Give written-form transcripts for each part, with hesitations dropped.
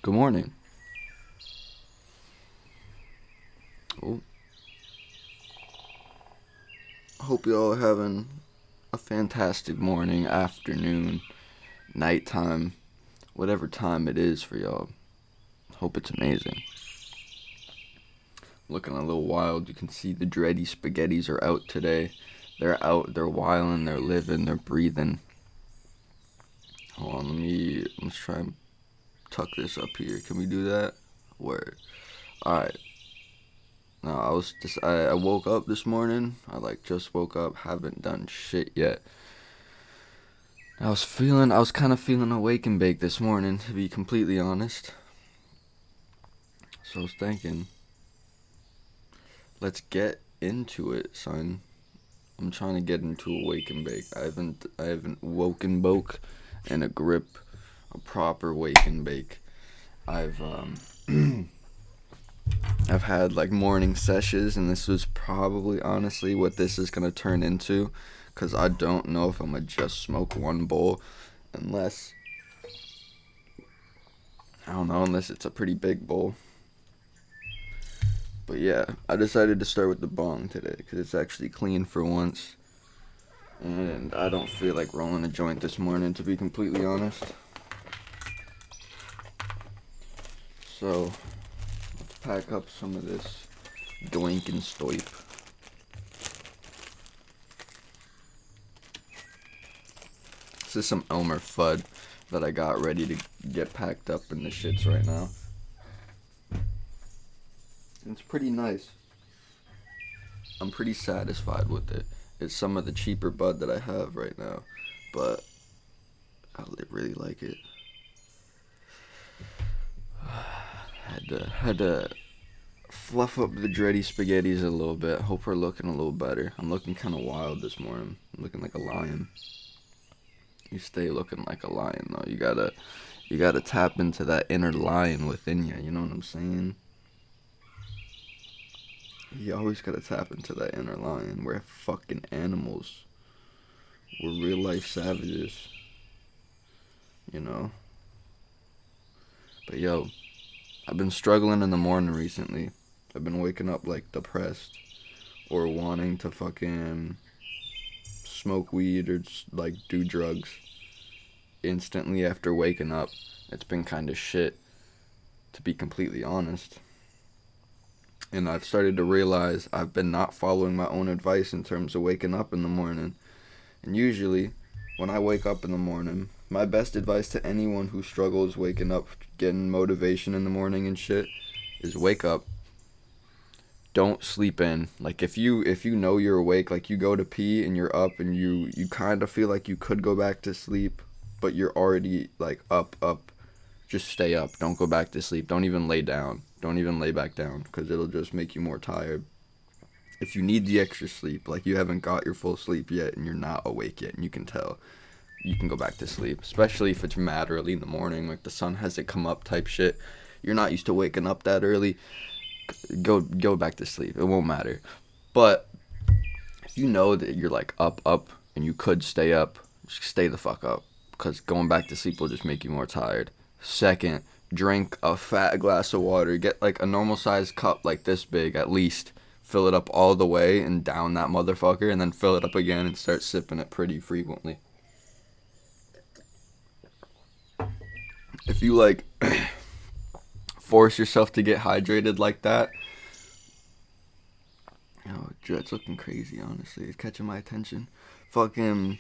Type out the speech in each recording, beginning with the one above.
Good morning. Oh, hope you all are having a fantastic morning, afternoon, nighttime, whatever time it is for y'all. Hope it's amazing. Looking a little wild. You can see the dready spaghettis are out today. They're out, they're wilding, they're living, they're breathing. Hold on, let's try and tuck this up here. Can we do that? Word. Alright. No, I woke up this morning. I just woke up, haven't done shit yet. I was kind of feeling awake and baked this morning, to be completely honest. So I was thinking, let's get into it, son. I'm trying to get into a wake and bake. I haven't woken boke in a grip, a proper wake and bake. I've I've had like morning sessions, and this was probably honestly what this is gonna turn into, cause I don't know if I'm gonna just smoke one bowl, unless unless it's a pretty big bowl. But yeah, I decided to start with the bong today, cause it's actually clean for once, and I don't feel like rolling a joint this morning, to be completely honest. So let's pack up some of this doink and stoip. This is some Elmer Fudd that I got ready to get packed up in the shits right now. It's pretty nice. I'm pretty satisfied with it. It's some of the cheaper bud that I have right now, but I really like it. Had to fluff up the dready spaghettis a little bit. Hope we're looking a little better. I'm looking kind of wild this morning. I'm looking like a lion. You stay looking like a lion though. You gotta tap into that inner lion within you. You know what I'm saying? You always gotta tap into that inner lion. We're fucking animals. We're real life savages. You know? But yo, I've been struggling in the morning recently. I've been waking up like depressed, or wanting to fucking smoke weed or just, like do drugs instantly after waking up. It's been kind of shit, to be completely honest. And I've started to realize I've been not following my own advice in terms of waking up in the morning. And usually, when I wake up in the morning, my best advice to anyone who struggles waking up, getting motivation in the morning and shit, is wake up. Don't sleep in. Like if you know you're awake, like you go to pee and you're up and you kind of feel like you could go back to sleep, but you're already like up. Just stay up. Don't go back to sleep. Don't even lay down. Don't even lay back down, because it'll just make you more tired. If you need the extra sleep, like you haven't got your full sleep yet and you're not awake yet and you can tell, you can go back to sleep. Especially if it's mad early in the morning, like the sun hasn't come up type shit. You're not used to waking up that early. Go back to sleep. It won't matter. But if you know that you're like up, and you could stay up, just stay the fuck up, because going back to sleep will just make you more tired. Second, drink a fat glass of water. Get like a normal sized cup like this big at least. Fill it up all the way and down that motherfucker, and then fill it up again and start sipping it pretty frequently. If you like force yourself to get hydrated like that, it's looking crazy, honestly. It's catching my attention. Fucking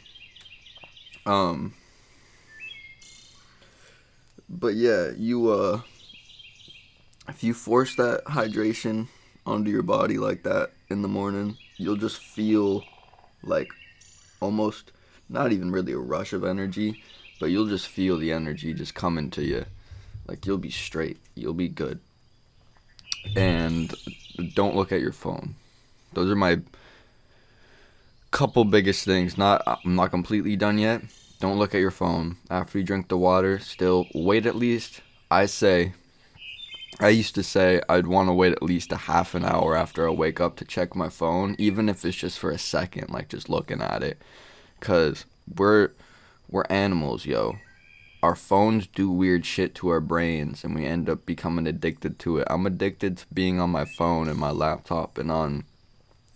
but yeah, if you force that hydration onto your body like that in the morning, you'll just feel like almost not even really a rush of energy, but you'll just feel the energy just coming to you. Like you'll be straight. You'll be good. And don't look at your phone. Those are my couple biggest things. I'm not completely done yet. Don't look at your phone after you drink the water. Still wait at least. I used to say I'd want to wait at least a half an hour after I wake up to check my phone, even if it's just for a second, like just looking at it. Cause we're animals, yo. our phones do weird shit to our brains, and we end up becoming addicted to it. I'm addicted to being on my phone and my laptop and on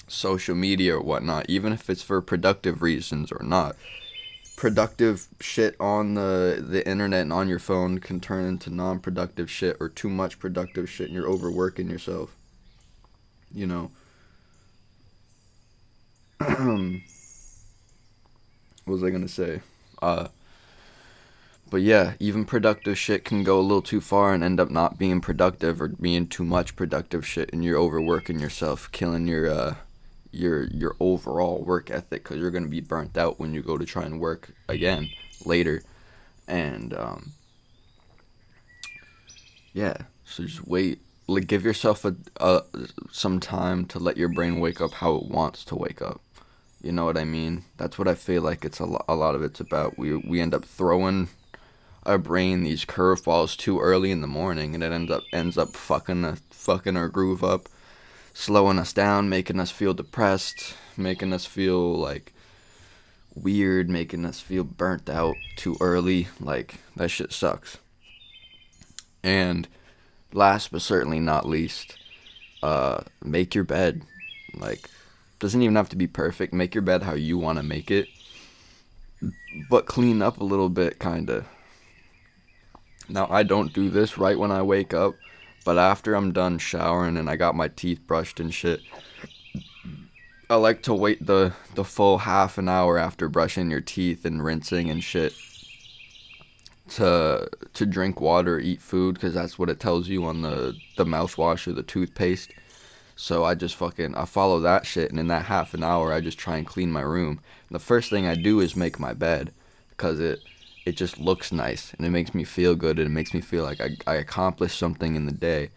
social media or whatnot, even if it's for productive reasons or not. Productive shit on the internet and on your phone can turn into non-productive shit or too much productive shit, and you're overworking yourself. You know. What was I gonna say? But yeah, even productive shit can go a little too far and end up not being productive or being too much productive shit, and you're overworking yourself, killing your overall work ethic, because you're gonna be burnt out when you go to try and work again later. And yeah, so just wait. Like, give yourself some time to let your brain wake up how it wants to wake up. You know what I mean? That's what I feel like it's a lot of it's about. We end up throwing our brain these curveballs too early in the morning, and it ends up fucking our groove up, slowing us down, making us feel depressed, making us feel like weird, making us feel burnt out too early. Like, that shit sucks. And last but certainly not least, make your bed. Like, doesn't even have to be perfect. Make your bed how you want to make it, but clean up a little bit, kinda. Now, I don't do this right when I wake up, but after I'm done showering and I got my teeth brushed and shit, I like to wait the full half an hour after brushing your teeth and rinsing and shit to drink water, eat food, because that's what it tells you on the mouthwash or the toothpaste. So I follow that shit, and in that half an hour, I just try and clean my room. And the first thing I do is make my bed, because it just looks nice, and it makes me feel good, and it makes me feel like I accomplished something in the day.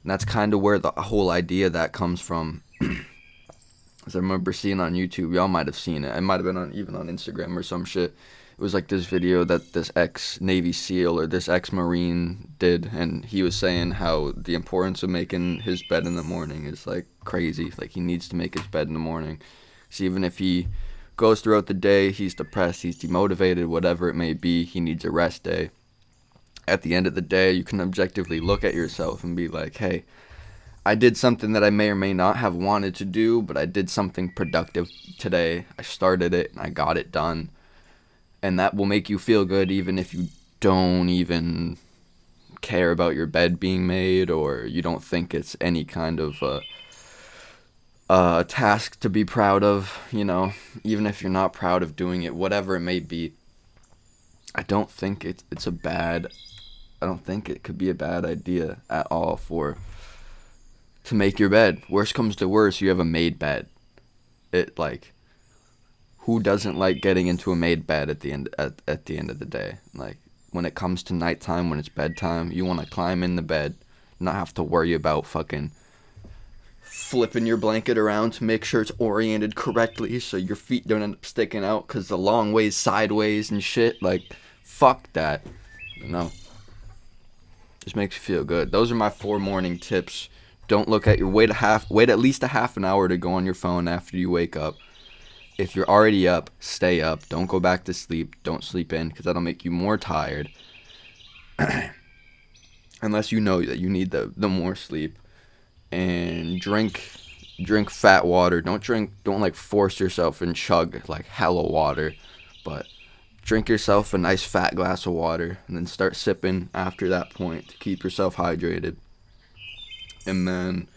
And that's kind of where the whole idea that comes from. As I remember seeing on YouTube, y'all might have seen it. It might have been even on Instagram or some shit. It was like this video that this ex-Navy SEAL or this ex-Marine did, and he was saying how the importance of making his bed in the morning is like crazy. Like, he needs to make his bed in the morning. So even if he goes throughout the day, he's depressed, he's demotivated, whatever it may be, he needs a rest day. At the end of the day, you can objectively look at yourself and be like, hey, I did something that I may or may not have wanted to do, but I did something productive today. I started it and I got it done. And that will make you feel good even if you don't even care about your bed being made, or you don't think it's any kind of task to be proud of, you know, even if you're not proud of doing it, whatever it may be. I don't think it could be a bad idea at all to make your bed. Worst comes to worst, you have a made bed. Who doesn't like getting into a made bed at the end of the day? Like, when it comes to nighttime, when it's bedtime, you want to climb in the bed, not have to worry about fucking flipping your blanket around to make sure it's oriented correctly so your feet don't end up sticking out because the long ways sideways and shit. Like, fuck that. You know? Just makes you feel good. Those are my 4 morning tips. Don't look at your wait at least a half an hour to go on your phone after you wake up. If you're already up, stay up. Don't go back to sleep. Don't sleep in, because that'll make you more tired. Unless you know that you need the more sleep. And drink fat water. Don't like force yourself and chug like hella water, but drink yourself a nice fat glass of water and then start sipping after that point to keep yourself hydrated. And then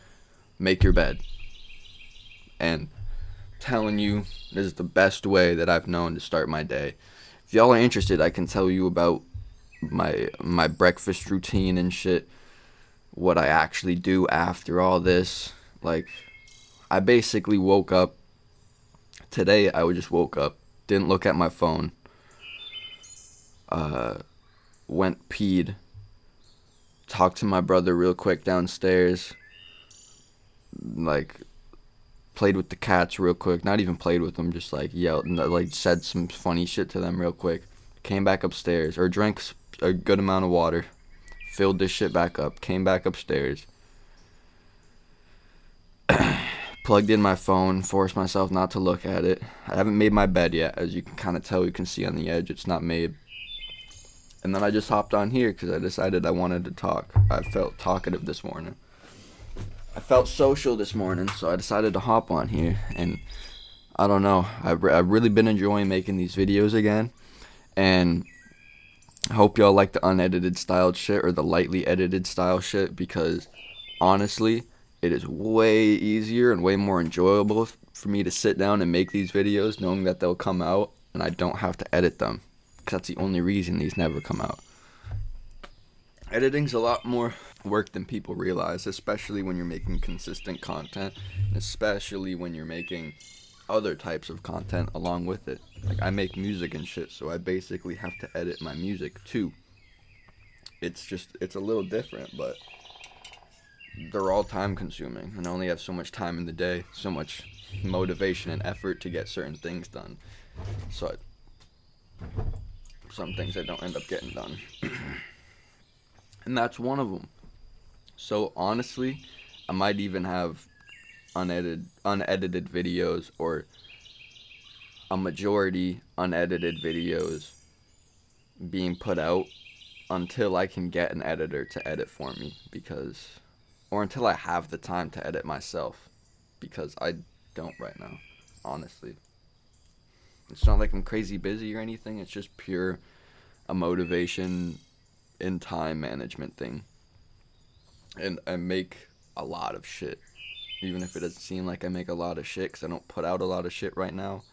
make your bed. And telling you, this is the best way that I've known to start my day. If y'all are interested, I can tell you about my breakfast routine and shit. What I actually do after all this. Like, I basically woke up. Today, I just woke up. Didn't look at my phone. Went peed. Talked to my brother real quick downstairs. Like, played with the cats real quick. Not even played with them, just like yelled and like said some funny shit to them real quick. Came back upstairs, or drank a good amount of water. Filled this shit back up. Came back upstairs. Plugged in my phone. Forced myself not to look at it. I haven't made my bed yet. As you can kind of tell, you can see on the edge, it's not made. And then I just hopped on here because I decided I wanted to talk. I felt talkative this morning. I felt social this morning, so I decided to hop on here. And I don't know, I've really been enjoying making these videos again. And I hope y'all like the unedited style shit or the lightly edited style shit, because honestly, it is way easier and way more enjoyable for me to sit down and make these videos knowing that they'll come out and I don't have to edit them, because that's the only reason these never come out. Editing's a lot more work than people realize, especially when you're making consistent content, especially when you're making other types of content along with it. Like, I make music and shit, so I basically have to edit my music too. It's a little different, but they're all time consuming, and I only have so much time in the day, so much motivation and effort to get certain things done. So some things I don't end up getting done. And that's one of them. So honestly, I might even have unedited videos, or a majority unedited videos being put out until I can get an editor to edit for me, or until I have the time to edit myself, because I don't right now, honestly. It's not like I'm crazy busy or anything, it's just pure a motivation and time management thing. And I make a lot of shit, even if it doesn't seem like I make a lot of shit, because I don't put out a lot of shit right now.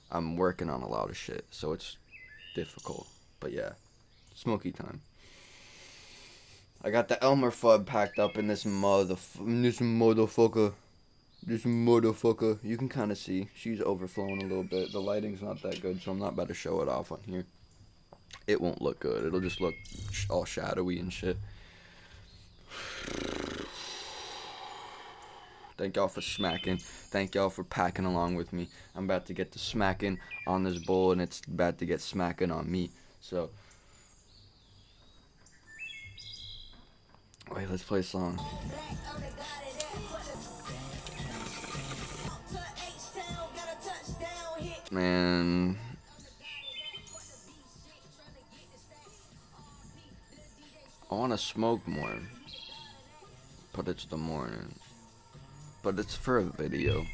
I'm working on a lot of shit, so it's difficult. But yeah, smoky time. I got the Elmer Fudd packed up in this motherfucker. You can kind of see she's overflowing a little bit. The lighting's not that good, so I'm not about to show it off on here. It won't look good. It'll just look all shadowy and shit. Thank y'all for smacking. Thank y'all for packing along with me. I'm about to get to smacking on this bowl, and it's about to get smacking on me. So, wait, let's play a song. Man, I want to smoke more, but it's the morning. But it's for a video.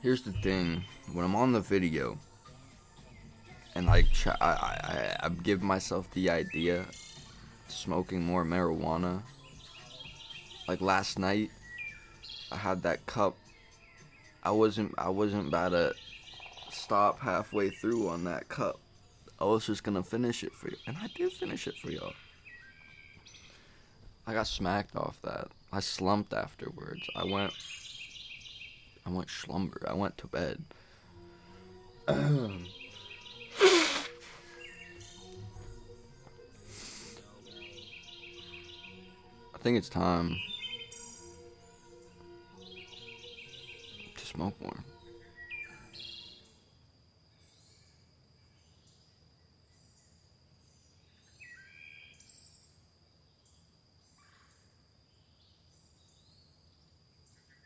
Here's the thing: when I'm on the video, and I give myself the idea of smoking more marijuana. Like last night, I had that cup. I wasn't about to stop halfway through on that cup. I was just gonna finish it for you, and I did finish it for y'all. I got smacked off that. I slumped afterwards. I went slumber. I went to bed. I think it's time to smoke more.